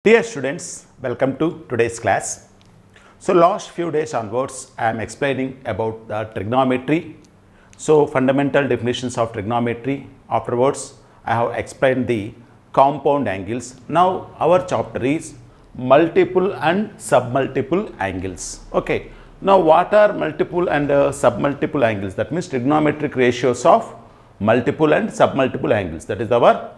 Dear students, welcome to today's class. So last few days onwards, I am explaining about the trigonometry. So fundamental definitions of trigonometry. Afterwards, I have explained the compound angles. Now our chapter is multiple and submultiple angles. Okay. Now what are multiple and submultiple angles? That means trigonometric ratios of multiple and submultiple angles. That is our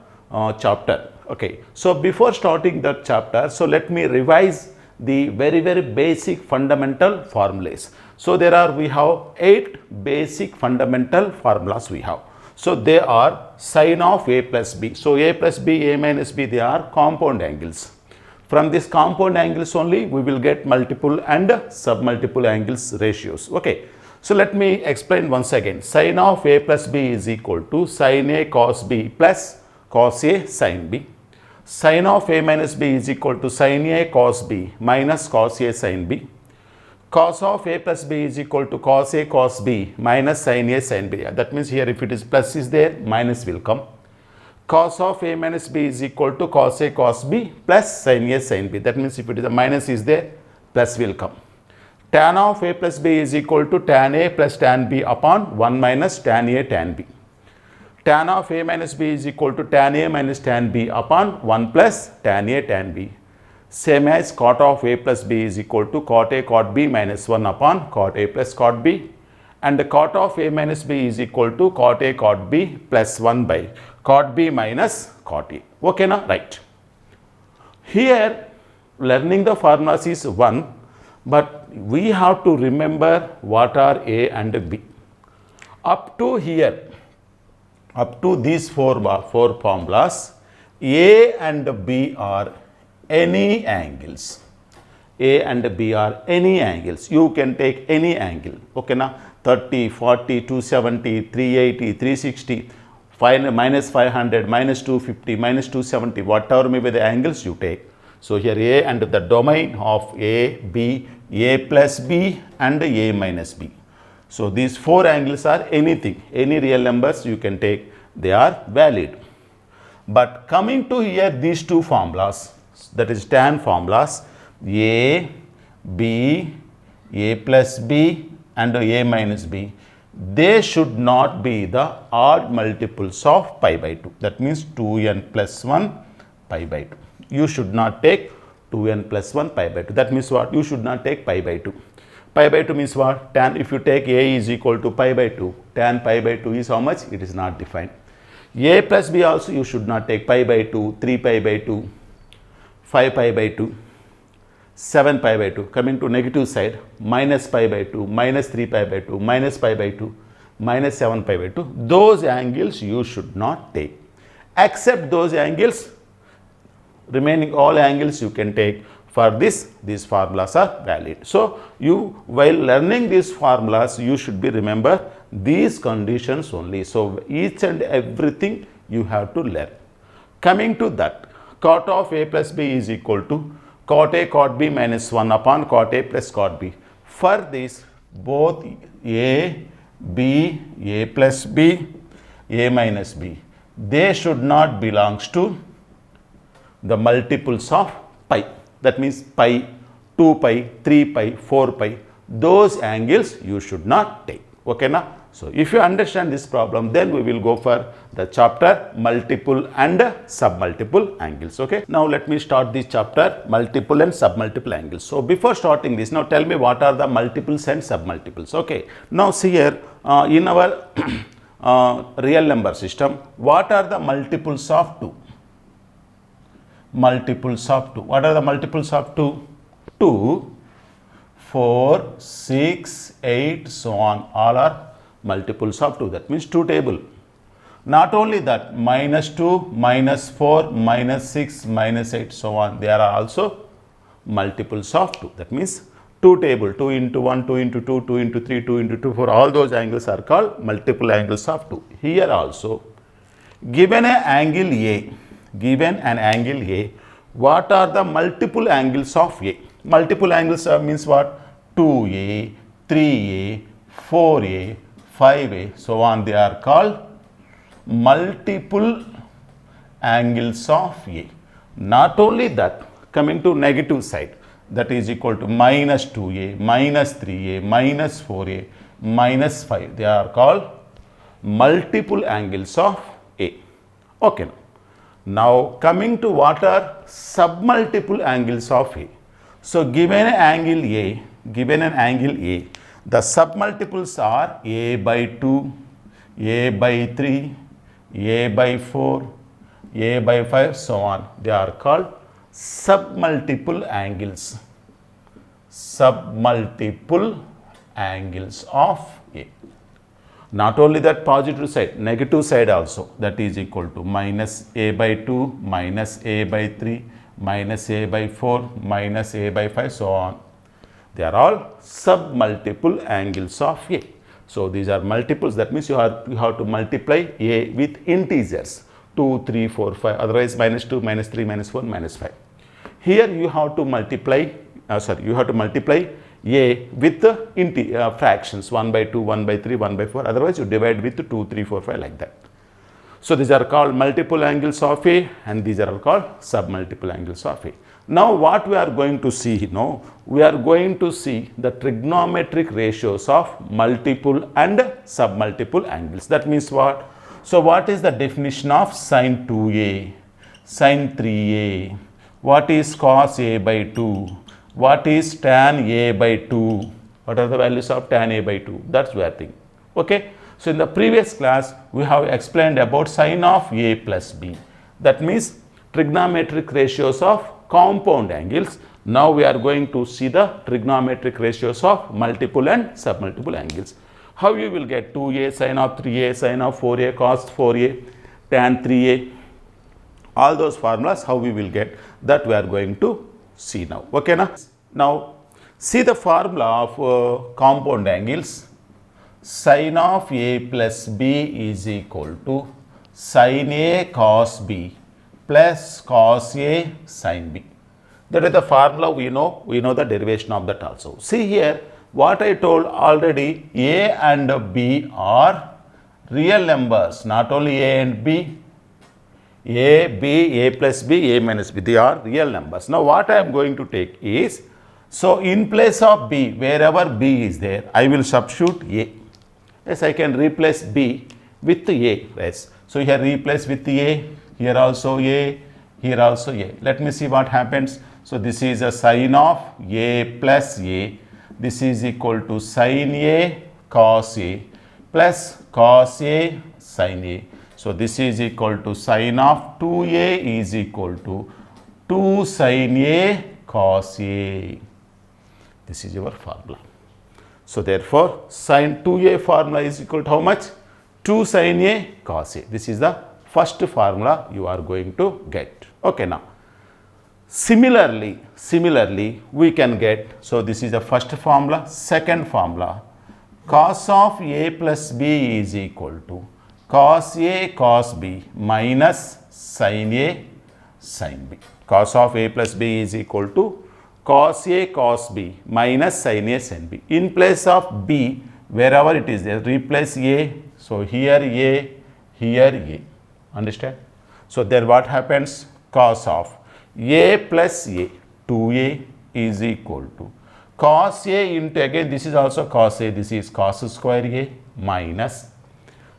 chapter. Okay, so before starting that chapter, so let me revise the very basic fundamental formulas. So we have 8 basic fundamental formulas we have. So they are sine of a plus b. So a plus b, a minus b, they are compound angles. From this compound angles only we will get multiple and submultiple angles ratios. Okay, so let me explain once again. Sine of a plus b is equal to sine a cos b plus cos a sin b. Sine of a minus b is equal to sin a cos b minus cos a sin b. Cos of a plus b is equal to cos a cos b minus sin a sin b. That means here if it is plus is there, minus will come. Cos of a minus b is equal to cos a cos b plus sin a sin b. That means if it is a minus is there, plus will come. Tan of a plus b is equal to tan a plus tan b upon 1 minus tan a tan b. Tan of a minus b is equal to tan a minus tan b upon 1 plus tan a tan b. Same as cot of a plus b is equal to cot a cot b minus 1 upon cot a plus cot b. And the cot of a minus b is equal to cot a cot b plus 1 by cot b minus cot a. Okay, na? Right. Here learning the formulas is one, but we have to remember what are a and b. Up to here, up to these four formulas, a and b are any angles. A and b are any angles. You can take any angle. Okay, na? 30, 40, 270, 380, 360, minus 500, minus 250, minus 270, whatever may be the angles you take. So here a and the domain of a, b, a plus b and a minus b. So these 4 angles are anything, any real numbers you can take, they are valid. But coming to here, these 2 formulas, that is tan formulas, a, b, a plus b and a minus b, they should not be the odd multiples of pi by 2. That means 2n plus 1 pi by 2. You should not take 2n plus 1 pi by 2. That means what? You should not take pi by 2. Pi by 2 means what? Tan, if you take a is equal to pi by 2, tan pi by 2 is how much? It is not defined. A plus b also you should not take pi by 2, 3 pi by 2, 5 pi by 2, 7 pi by 2. Coming to negative side, minus pi by 2, minus 3 pi by 2, minus pi by 2, minus 7 pi by 2. Those angles you should not take. Except those angles, remaining all angles you can take. For this, these formulas are valid. So you, while learning these formulas, you should be remember these conditions only. So each and everything you have to learn. Coming to that, cot of a plus b is equal to cot a cot b minus 1 upon cot a plus cot b. For this, both a, b, a plus b, a minus b, they should not belongs to the multiples of pi. That means pi, 2 pi, 3 pi, 4 pi, those angles you should not take. Okay, na? So if you understand this problem, then we will go for the chapter multiple and submultiple angles. Okay, now let me start this chapter multiple and submultiple angles. So before starting this, now tell me what are the multiples and submultiples. Okay, now see here in our real number system, what are the multiples of 2? Multiples of 2. What are the multiples of 2? 2, 4, 6, 8, so on. All are multiples of 2. That means 2 table. Not only that, minus 2, minus 4, minus 6, minus 8, so on. They are also multiples of 2. That means 2 table. 2 into 1, 2 into 2, 2 into 3, 2 into 2, 4. All those angles are called multiple angles of 2. Here also, given an angle A, given an angle A, what are the multiple angles of A? Multiple angles means what? 2A, 3A, 4A, 5A, so on. They are called multiple angles of A. Not only that, coming to negative side, that is equal to minus 2a, minus 3a, minus 4a, minus 5. They are called multiple angles of A. Okay. Now coming to what are submultiple angles of A. So given an angle A, the submultiples are A by 2, A by 3, A by 4, A by 5, so on. They are called submultiple angles. Submultiple angles of A. Not only that positive side, negative side also, that is equal to minus A by 2, minus A by 3, minus A by 4, minus A by 5, so on. They are all submultiple angles of A. So these are multiples, that means you have to multiply A with integers 2, 3, 4, 5, otherwise minus 2, minus 3, minus 4, minus 5. Here you have to multiply, A with the fractions 1 by 2, 1 by 3, 1 by 4, otherwise you divide with 2, 3, 4, 5 like that. So these are called multiple angles of A and these are called submultiple angles of A. Now what we are going to see, we are going to see the trigonometric ratios of multiple and submultiple angles. That means what? So what is the definition of sine 2A, sine 3A, what is cos A by 2, what is tan A by 2, what are the values of tan A by 2, that's where thing. Okay. So in the previous class, we have explained about sine of A plus B. That means trigonometric ratios of compound angles. Now we are going to see the trigonometric ratios of multiple and submultiple angles. How you will get 2A sine of 3A, sine of 4A, cos 4A, tan 3A. All those formulas, how we will get, that we are going to see now. Okay, now see the formula of compound angles. Sine of A plus B is equal to sine A cos B plus cos A sine B. That is the formula we know the derivation of that also. See here, what I told already, A and B are real numbers, not only A and B. A, B, A plus B, A minus B, they are real numbers. Now what I am going to take is, so in place of B, wherever B is there, I will substitute A. Yes, I can replace B with A. Yes. So here replace with A, here also A, here also A. Let me see what happens. So this is a sine of A plus A. This is equal to sine A cos A plus cos A sine A. So this is equal to sine of 2A is equal to 2 sine A cos A. This is your formula. So therefore, sine 2A formula is equal to how much? 2 sine A cos A. This is the first formula you are going to get. Okay, now. Similarly, we can get, so this is the first formula, second formula, cos of A plus B is equal to cos A cos B minus sin A sin B. Cos of A plus B is equal to cos A cos B minus sin A sin B. In place of B, wherever it is there, replace A. So here A, here A. Understand? So there what happens? Cos of A plus A, 2A is equal to cos A into, again this is also cos A, this is cos square A minus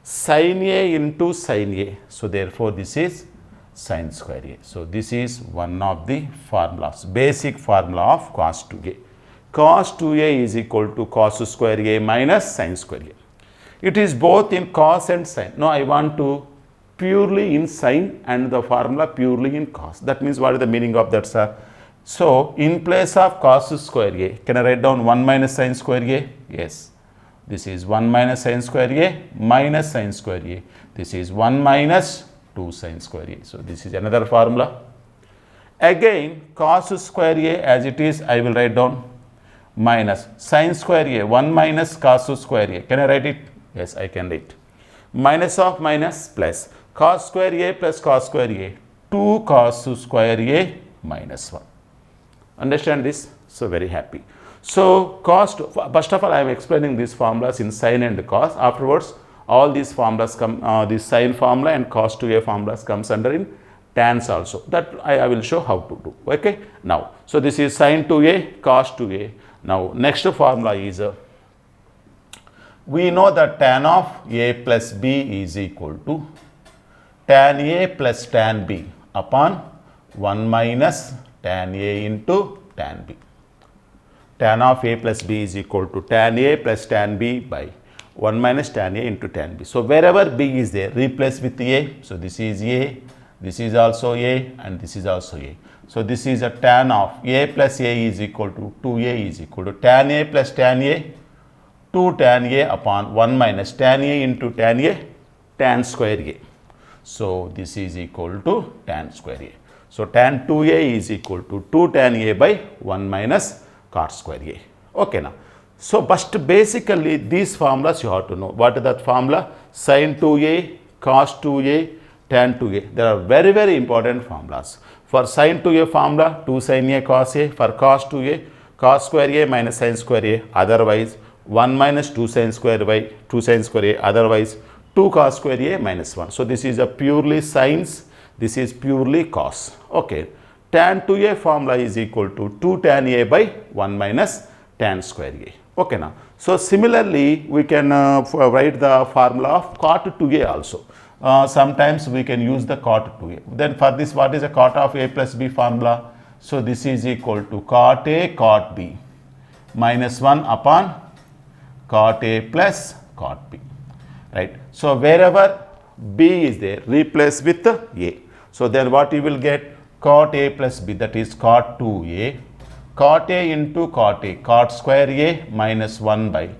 sin A into sin A. So therefore this is sin square A. So this is one of the formulas, basic formula of cos 2A. Cos 2A is equal to cos square A minus sin square A. It is both in cos and sin. No, I want to purely in sin and the formula purely in cos. That means what is the meaning of that, sir? So in place of cos square A, can I write down 1 minus sin square A? Yes. This is 1 minus sin square A minus sin square A. This is 1 minus 2 sin square A. So this is another formula. Again cos square A as it is, I will write down minus sin square A, 1 minus cos square A. Can I write it? Yes, I can write. Minus of minus plus cos square A plus cos square A, 2 cos square A minus 1. Understand this? So very happy. So first of all I am explaining these formulas in sin and cos. Afterwards all these formulas come, this sin formula and cos 2A formulas comes under in tans also. That I will show how to do. Okay. Now, so this is sine 2a, cos 2a. Now, next formula is we know that tan of a plus b is equal to tan a plus tan b upon 1 minus tan a into tan b. Tan of a plus b is equal to tan a plus tan b by 1 minus tan a into tan b. So, wherever b is there, replace with a. So, this is a, this is also a, and this is also a. So, this is a tan of a plus a is equal to 2a is equal to tan a plus tan a 2 tan a upon 1 minus tan a into tan a, tan square a. So, this is equal to tan square a. So, tan 2a is equal to 2 tan a by 1 minus cot square a. Okay now. So, but basically these formulas you have to know. What is that formula? Sin 2a, cos 2a, tan 2a. There are very, very important formulas. For sin 2a formula, 2 sin a cos a. For cos 2a, cos square a minus sin square a. Otherwise, 1 minus 2 sin square by 2 sin square a. Otherwise, 2 cos square a minus 1. So, this is a purely sines. This is purely cos. Okay. Tan 2a formula is equal to 2 tan a by 1 minus tan square a. Okay now. So, similarly, we can write the formula of cot 2a also. Sometimes we can use the cot 2a. Then for this, what is a cot of a plus b formula? So, this is equal to cot a cot b minus 1 upon cot a plus cot b. Right. So, wherever b is there, replace with a. So, then what you will get? Cot a plus b, that is cot 2a, cot a into cot a, cot square a minus 1 by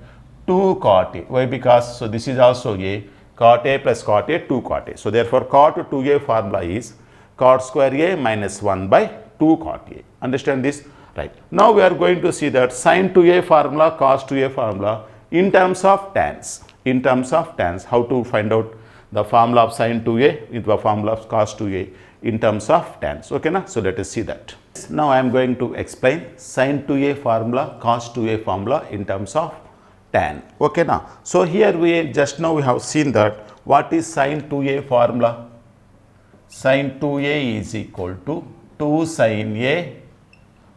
2 cot a. Why? Because, so this is also a, cot a plus cot a, 2 cot a. So, therefore, cot 2a formula is cot square a minus 1 by 2 cot a. Understand this? Right. Now, we are going to see that sin 2a formula, cos 2a formula in terms of tans. In terms of tans, how to find out the formula of sin 2a into the formula of cos 2a in terms of tans. Okay, na? So, let us see that. Now, I am going to explain sin 2a formula, cos 2a formula in terms of tan. Okay, now. So, here we just now we have seen that what is sin 2a formula? Sin 2a is equal to 2 sin a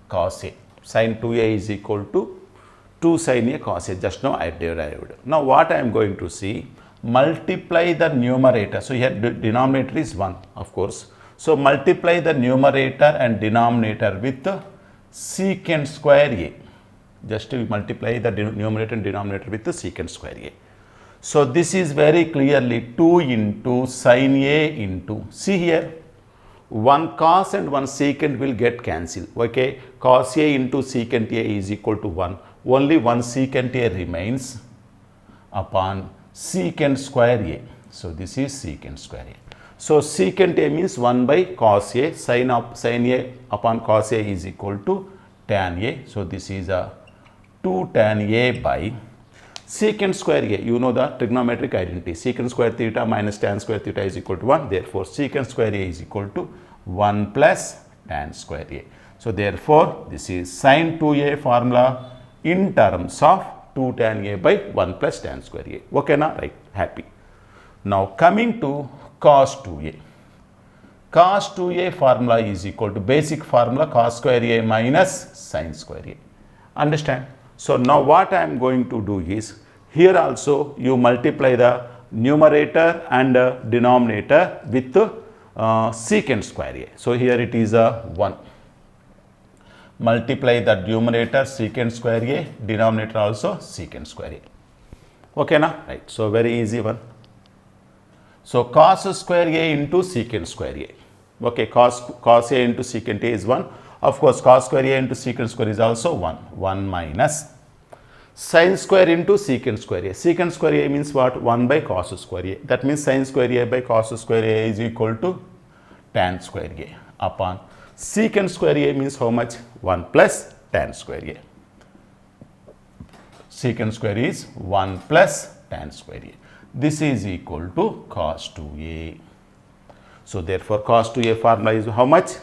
cos a. Sin 2a is equal to 2 sin a cos a. Just now I derived. Now, what I am going to see? Multiply the numerator. So, here denominator is 1, of course. So, multiply the numerator and denominator with secant square a. Just to multiply the numerator and denominator with the secant square a. So, this is very clearly 2 into sin a into, see here, 1 cos and 1 secant will get cancelled. Okay, cos a into secant a is equal to 1. Only 1 secant a remains upon secant square a. So, this is secant square a. So, secant a means 1 by cos a, sin a upon cos a is equal to tan a. So, this is a 2 tan a by secant square a. You know the trigonometric identity, secant square theta minus tan square theta is equal to 1. Therefore, secant square a is equal to 1 plus tan square a. So, therefore, this is sin 2a formula in terms of 2 tan a by 1 plus tan square a. Okay, na? Right, happy. Now, coming to cos 2a. Cos 2a formula is equal to basic formula cos square a minus sin square a. Understand? So, now what I am going to do is, here also you multiply the numerator and denominator with secant square a. So, here it is a 1. Multiply the numerator secant square a, denominator also secant square a. Okay, na? Right. So, very easy one. So, cos square a into secant square a. Okay, cos a into secant a is 1. Of course, cos square a into secant square is also 1. 1 minus sin square into secant square a. Secant square a means what? 1 by cos square a. That means sin square a by cos square a is equal to tan square a upon secant square a means how much? 1 plus tan square a. Secant square is 1 plus tan square a. This is equal to cos 2a. So, therefore, cos 2a formula is how much?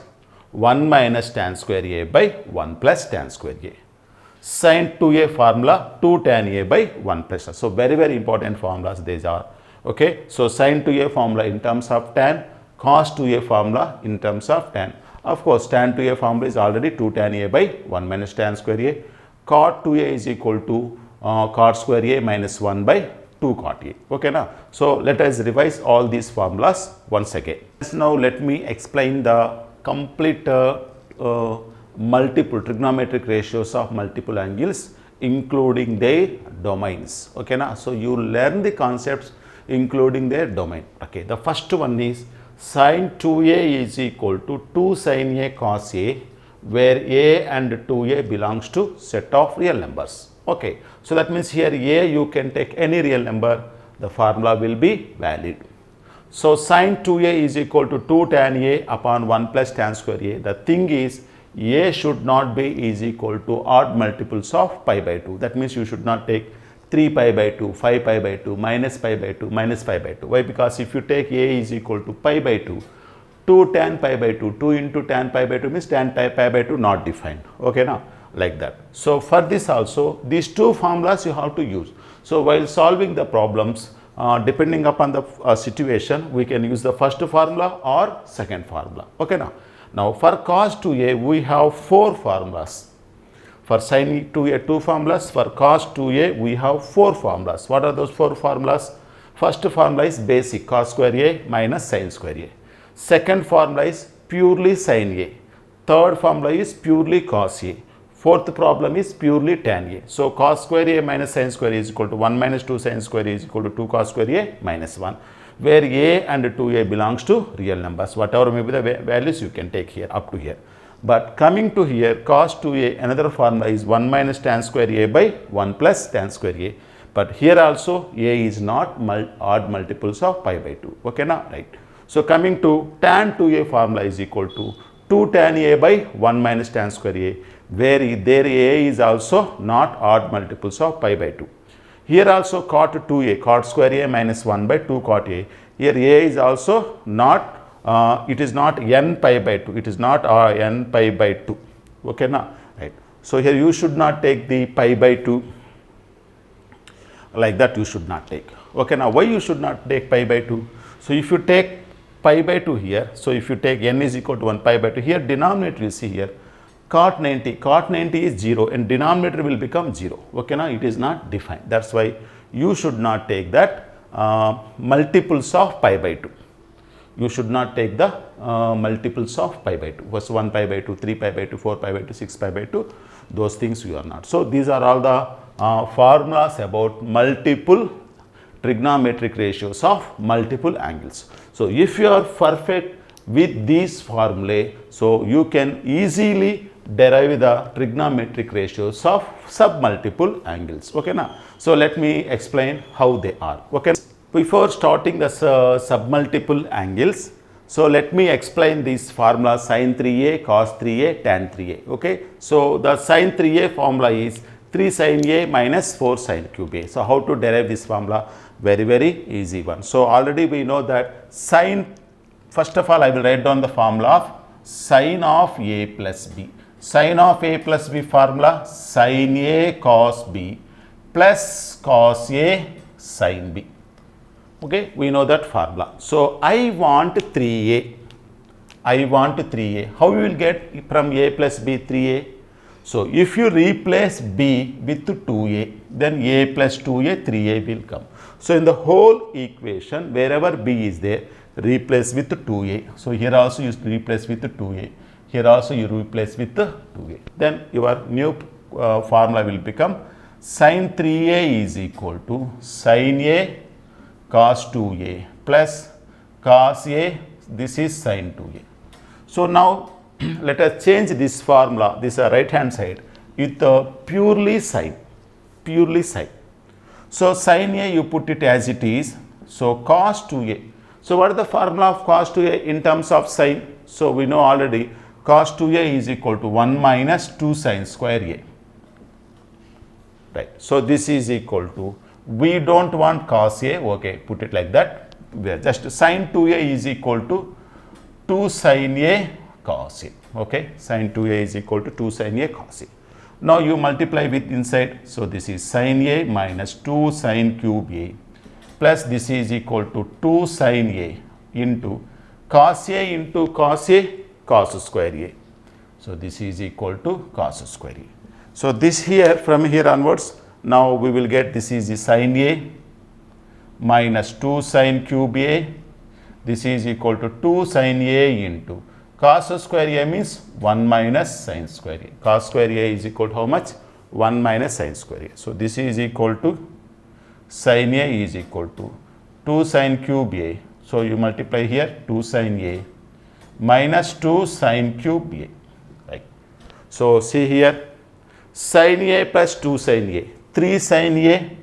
1 minus tan square a by 1 plus tan square a. Sin 2a formula 2 tan a by 1 plus. So, very, very important formulas these are. Okay. So, sin 2a formula in terms of tan, cos 2a formula in terms of tan. Of course, tan 2a formula is already 2 tan a by 1 minus tan square a. Cot 2a is equal to cot square a minus 1 by 2 cot a. Okay, now. So, let us revise all these formulas once again. Now, let me explain the complete multiple trigonometric ratios of multiple angles, including their domains. Okay, now. So, you learn the concepts including their domain. Okay, the first one is sin 2a is equal to 2 sin a cos a, where a and 2a belongs to set of real numbers. Okay, so that means here a you can take any real number, the formula will be valid. So sin 2a is equal to 2 tan a upon 1 plus tan square a. The thing is, a should not be is equal to odd multiples of pi by 2. That means you should not take 3 pi by 2, 5 pi by 2, minus pi by 2, minus pi by 2. Why? Because if you take a is equal to pi by 2, 2 tan pi by 2, 2 into tan pi by 2 means tan pi by 2 not defined. Okay, now like that. So for this also, these two formulas you have to use. So while solving the problems, depending upon the situation, we can use the first formula or second formula. Okay, now for cos 2a we have 4 formulas. For sin 2a 2 formulas, for cos 2a we have 4 formulas. What are those 4 formulas? First formula is basic cos square a minus sin square a. Second formula is purely sin a. Third formula is purely cos a. Fourth problem is purely tan a. So cos square a minus sin square a is equal to 1 minus 2 sin square a is equal to 2 cos square a minus 1, where a and 2a belongs to real numbers. Whatever may be the values you can take here up to here. But coming to here, cos 2a, another formula is 1 minus tan square a by 1 plus tan square a. But here also a is not odd multiples of pi by 2. Okay, now right. So coming to tan 2a formula is equal to 2 tan a by 1 minus tan square a, where there a is also not odd multiples of pi by 2. Here also cot 2a, cot square a minus 1 by 2 cot a. Here a is also not, it is not n pi by 2, it is not n pi by 2. Okay, now right. So here you should not take the pi by 2, like that you should not take. Okay, now why you should not take pi by 2? So if you take pi by 2 here, so if you take n is equal to 1 pi by 2, here denominator you see here cot 90 is 0 and denominator will become 0. Okay, now it is not defined. That's why you should not take that multiples of pi by 2. You should not take the multiples of pi by 2. Was 1 pi by 2, 3 pi by 2, 4 pi by 2, 6 pi by 2. Those things you are not. So these are all the formulas about multiple trigonometric ratios of multiple angles. So if you are perfect with these formulae, so you can easily derive the trigonometric ratios of submultiple angles. Okay, now so let me explain how they are. Okay, before starting the submultiple angles, so let me explain this formula sin 3a, cos 3a, tan 3a. Okay, so the sin 3a formula is 3 sin a minus 4 sin cube a. So how to derive this formula? Very easy one. So already we know that sin, first of all I will write down the formula of sin of a plus b. Sin of a plus b formula sin a cos b plus cos a sin b. Okay, we know that formula. So I want 3a. I want 3a. How you will get from a plus b 3a? So if you replace b with 2a, then a plus 2a 3a will come. So in the whole equation, wherever b is there, replace with 2a. So here also you replace with 2a. Here also you replace with 2a. Then your new formula will become sin 3a is equal to sin a cos 2a plus cos a, this is sin 2a. So now let us change this formula, this right hand side, with purely sin. So sin a you put it as it is. So cos 2a. So what is the formula of cos 2a in terms of sin? So we know already cos 2a is equal to 1 minus 2 sin square a. Right. So this is equal to, we don't want cos a, okay, put it like that. We are just sin 2a is equal to 2 sin a cos a. Okay, sin 2a is equal to 2 sin a cos a. Now you multiply with inside. So this is sin a minus 2 sin cube a plus this is equal to 2 sin a into cos A into cos A, cos square A. So, this is equal to cos square A. So, this here from here onwards, now we will get this is the sin A minus 2 sin cube A. This is equal to 2 sin A into cos square A means 1 minus sin square A. Cos square A is equal to how much? 1 minus sin square A. So, this is equal to sin A is equal to 2 sin cube A. So, you multiply here 2 sin A minus 2 sin cube A. Right. So, see here sin A plus 2 sin A, 3 sin A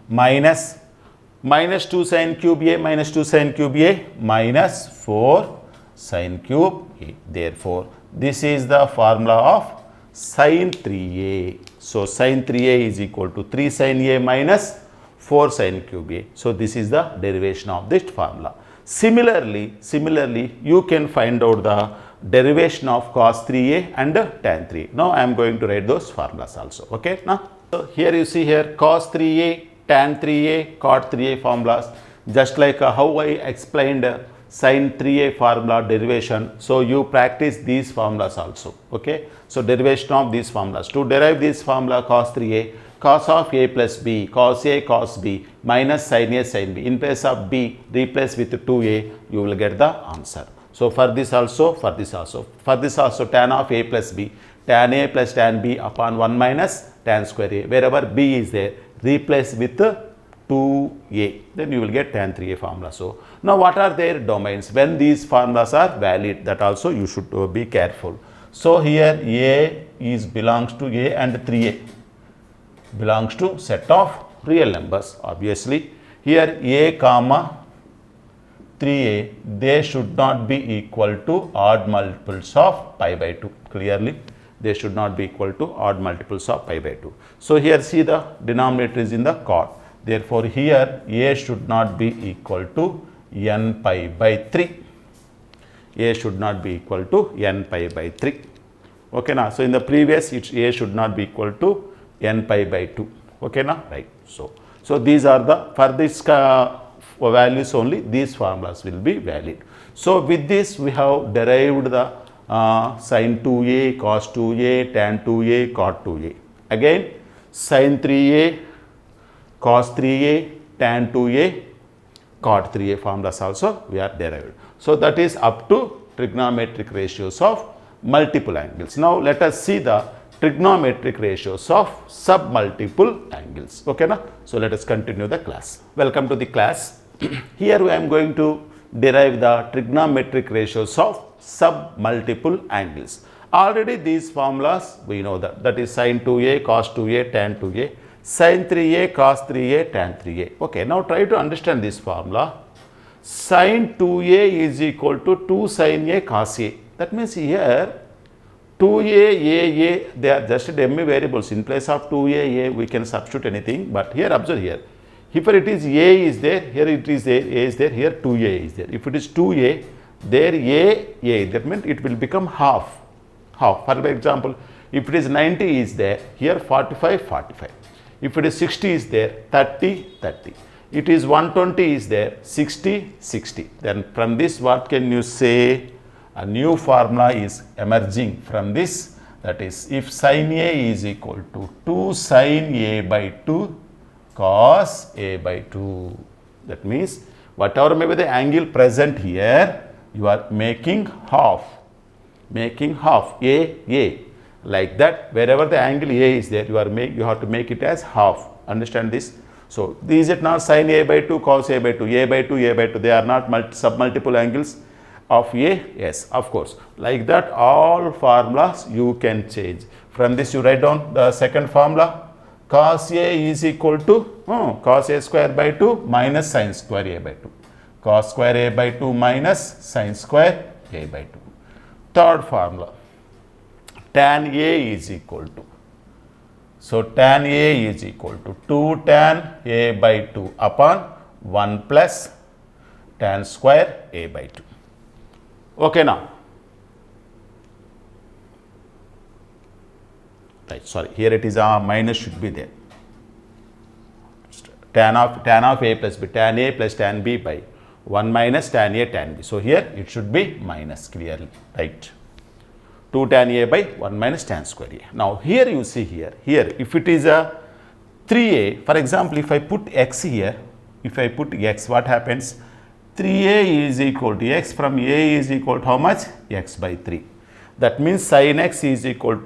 minus 2 sin cube A minus 2 sin cube A minus 4 sin cube A. Therefore, this is the formula of sin 3A. So, sin 3A is equal to 3 sin A minus 4 sin cube A. So, this is the derivation of this formula. Similarly, you can find out the derivation of cos 3A and tan 3A. Now, I am going to write those formulas also. Okay. Now, so here you see here cos 3A, tan 3A, cot 3A formulas, just like how I explained sin 3A formula derivation. So, you practice these formulas also. Okay. So, derivation of these formulas. To derive this formula cos 3A, cos of A plus B, cos A cos B minus sin A sin B. In place of B, replace with 2A, you will get the answer. So, for this also, tan of A plus B, tan A plus tan B upon 1 minus tan square A. Wherever B is there, replace with 2A, then you will get tan 3A formula. So, now what are their domains? When these formulas are valid, that also you should be careful. So, here A is belongs to A and 3A belongs to set of real numbers. Obviously, here A comma 3A, they should not be equal to odd multiples of pi by 2. Clearly, they should not be equal to odd multiples of pi by 2. So, here see the denominator is in the cot. Therefore, here A should not be equal to n pi by 3. A should not be equal to n pi by 3. Okay, now, so in the previous, A should not be equal to n pi by 2. Okay, now, right. So these are the, for this values only, these formulas will be valid. So, with this, we have derived the sin 2A, cos 2A, tan 2A, cot 2A. Again, sin 3A, cos 3A, tan 2A, cot 3A formulas also we are derived. So, that is up to trigonometric ratios of multiple angles. Now, let us see the trigonometric ratios of submultiple angles. Okay, na? So, let us continue the class. Welcome to the class. Here I am going to derive the trigonometric ratios of submultiple angles. Already these formulas we know that is sin 2A, cos 2A, tan 2A, sin 3A, cos 3A, tan 3A. Okay, now try to understand this formula. Sin 2A is equal to 2 sin A cos A. That means here 2A, A, they are just dummy variables. In place of 2A, we can substitute anything. But here, observe here. If it is A is there, here it is A is there, here 2A is there. If it is 2A, there A, that means it will become half. For example, if it is 90 is there, here 45. If it is 60 is there, 30. It is 120 is there, 60. Then from this, what can you say? A new formula is emerging from this, that is, if sin A is equal to 2 sin A by 2 cos A by 2. That means, whatever may be the angle present here, you are making half, A. Like that, wherever the angle A is there, you have to make it as half. Understand this? So, is it now sin A by 2, cos A by 2, A by 2, they are not submultiple angles of A? Yes, of course. Like that, all formulas you can change. From this, you write down the second formula. Cos A is equal to cos A square by 2 minus sin square A by 2. Cos square A by 2 minus sin square A by 2. Third formula. Tan A is equal to. So, tan A is equal to 2 tan A by 2 upon 1 plus tan square A by 2. Okay, now. Right, sorry, here it is a minus should be there. Tan of A plus B, tan A plus tan B by 1 minus tan A tan B. So here it should be minus clearly, right? 2 tan A by 1 minus tan square A. Now here you see here if it is a 3A, for example, if I put x here, if I put x, what happens? 3A is equal to x, from A is equal to how much? X by 3. That means sin x is equal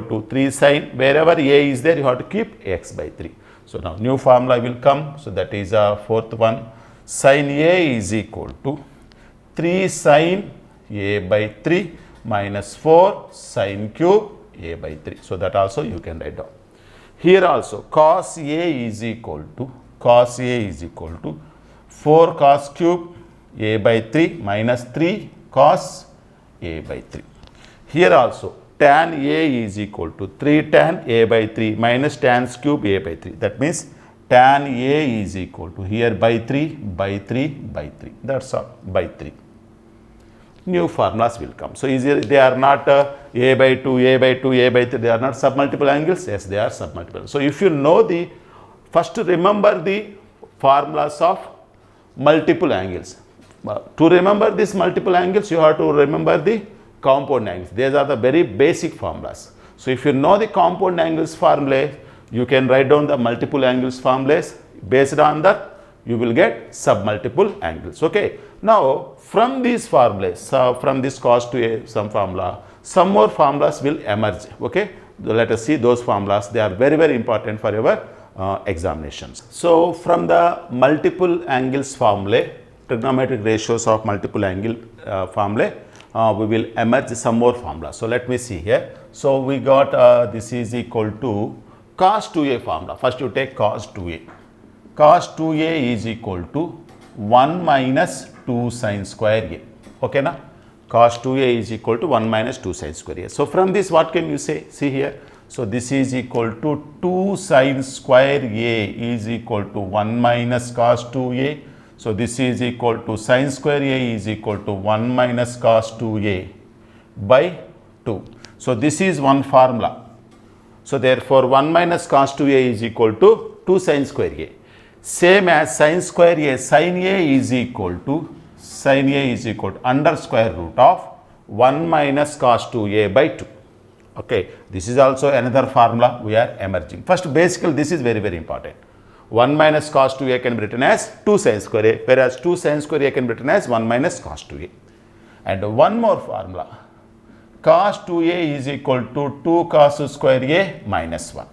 to 3 sine, wherever A is there you have to keep x by 3. So now new formula will come, so that is a fourth one. Sin A is equal to 3 sine A by 3 minus 4 sine cube A by 3. So that also you can write down. Here also cos A is equal to 4 cos cube A by 3 minus 3 cos A by 3. Here also tan A is equal to 3 tan A by 3 minus tan cube A by 3. That means tan A is equal to here by 3 by 3 by 3. That's all, by 3. New formulas will come. So easier, they are not A by 2, A by 2, A by 3. They are not submultiple angles. Yes, they are submultiple. So if you know the, first remember the formulas of multiple angles. To remember these multiple angles, you have to remember the compound angles. These are the very basic formulas. So if you know the compound angles formula, you can write down the multiple angles formulas. Based on that, you will get submultiple angles. Okay. Now from these formulas, from this cos to A some formula, some more formulas will emerge. Okay. Let us see those formulas. They are very, very important for your examinations. So from the multiple angles formula, trigonometric ratios of multiple angle formula, we will emerge some more formulas. So let me see here. So we got this is equal to cos 2A formula. First you take cos 2A. Cos 2A is equal to 1 minus 2 sine square A. Okay na? Cos 2A is equal to 1 minus 2 sine square A. So from this what can you say? See here. So this is equal to 2 sine square A is equal to 1 minus cos 2A. So this is equal to sine square A is equal to 1 minus cos 2A by 2. So this is one formula. So therefore 1 minus cos 2A is equal to 2 sine square A. Same as sine square A, sin A is equal to under square root of 1 minus cos 2A by 2. Okay, this is also another formula we are emerging. First, basically this is very, very important. 1 minus cos 2A can be written as 2 sin square A, whereas 2 sin square A can be written as 1 minus cos 2A. And one more formula, cos 2A is equal to 2 cos square A minus 1.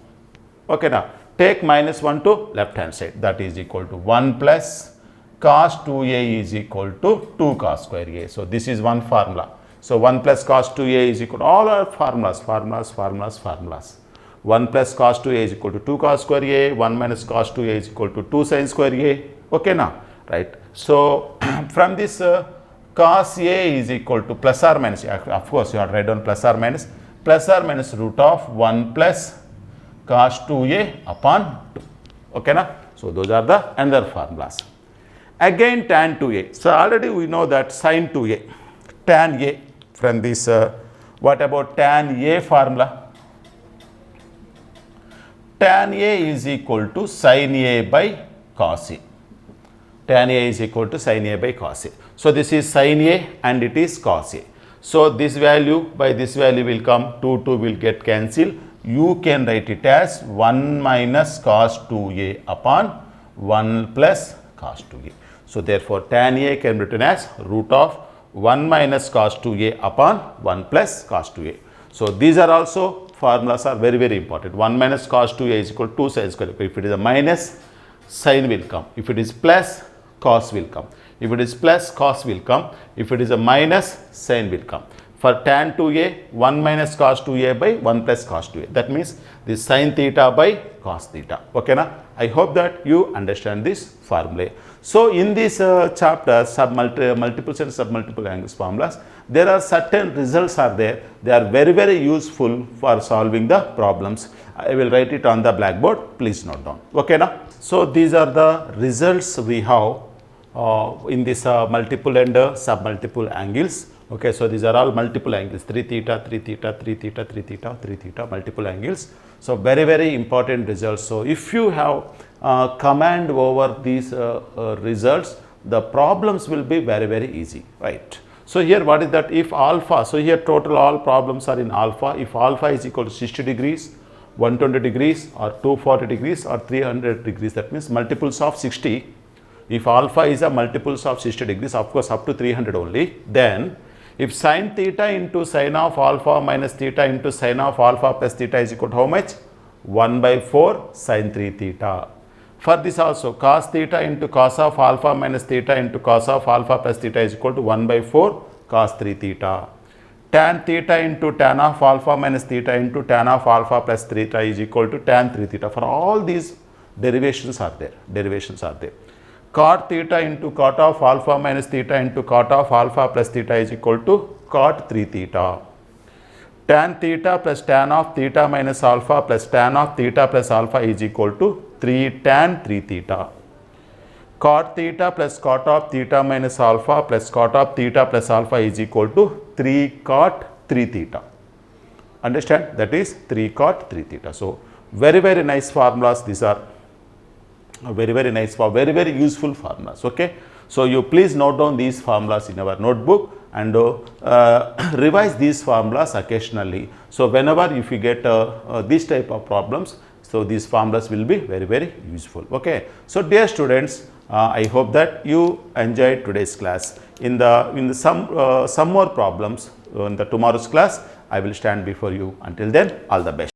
Okay, now take minus 1 to left hand side, that is equal to 1 plus cos 2A is equal to 2 cos square A. So this is one formula. So 1 plus cos 2A is equal to all our formulas. 1 plus cos 2A is equal to 2 cos square A, 1 minus cos 2A is equal to 2 sin square A. Okay now, right. So from this cos A is equal to plus or minus, of course you have to write down plus or minus root of 1 plus cos 2A upon 2. Okay now. So those are the another formulas. Again tan 2A. So already we know that sin 2A, tan A. From this, what about tan A formula? Tan A is equal to sin A by cos A. Tan A is equal to sin A by cos A. So this is sin A and it is cos A. So this value by this value will come, 2 will get cancelled. You can write it as 1 minus cos 2A upon 1 plus cos 2A. So therefore tan A can be written as root of 1 minus cos 2A upon 1 plus cos 2A. So these are also formulas are very, very important. 1 minus cos 2A is equal to 2 sin square. If it is a minus, sin will come. If it is plus, cos will come. If it is plus, cos will come. If it is a minus, sin will come. For tan 2A, 1 minus cos 2A by 1 plus cos 2A. That means this sin theta by cos theta. Okay na? I hope that you understand this formula. So in this chapter, multiple and submultiple angles formulas, there are certain results are there. They are very, very useful for solving the problems. I will write it on the blackboard. Please note down. Okay na? So these are the results we have in this multiple and submultiple angles. Okay, so these are all multiple angles, 3 theta, 3 theta, 3 theta, 3 theta, 3 theta, multiple angles. So very, very important results. So if you have command over these results, the problems will be very, very easy, right? So here what is that? If alpha, so here total all problems are in alpha. If alpha is equal to 60 degrees, 120 degrees or 240 degrees or 300 degrees, that means multiples of 60. If alpha is a multiples of 60 degrees, of course up to 300 only, then if sine theta into sine of alpha minus theta into sine of alpha plus theta is equal to how much? 1 by 4 sine 3 theta. For this also, cos theta into cos of alpha minus theta into cos of alpha plus theta is equal to 1 by 4 cos 3 theta. Tan theta into tan of alpha minus theta into tan of alpha plus theta is equal to tan 3 theta. For all these derivations are there. Cot theta into cot of alpha minus theta into cot of alpha plus theta is equal to cot 3 theta. Tan theta plus tan of theta minus alpha plus tan of theta plus alpha is equal to 3 tan 3 theta. Cot theta plus cot of theta minus alpha plus cot of theta plus alpha is equal to 3 cot 3 theta. Understand? That is 3 cot 3 theta. So, very, very nice formulas. These are very nice, very useful formulas. Okay. So, you please note down these formulas in our notebook and revise these formulas occasionally. So, whenever if you get this type of problems, so these formulas will be very useful. Okay. So, dear students, I hope that you enjoyed today's class. In the some more problems in the tomorrow's class, I will stand before you. Until then, all the best.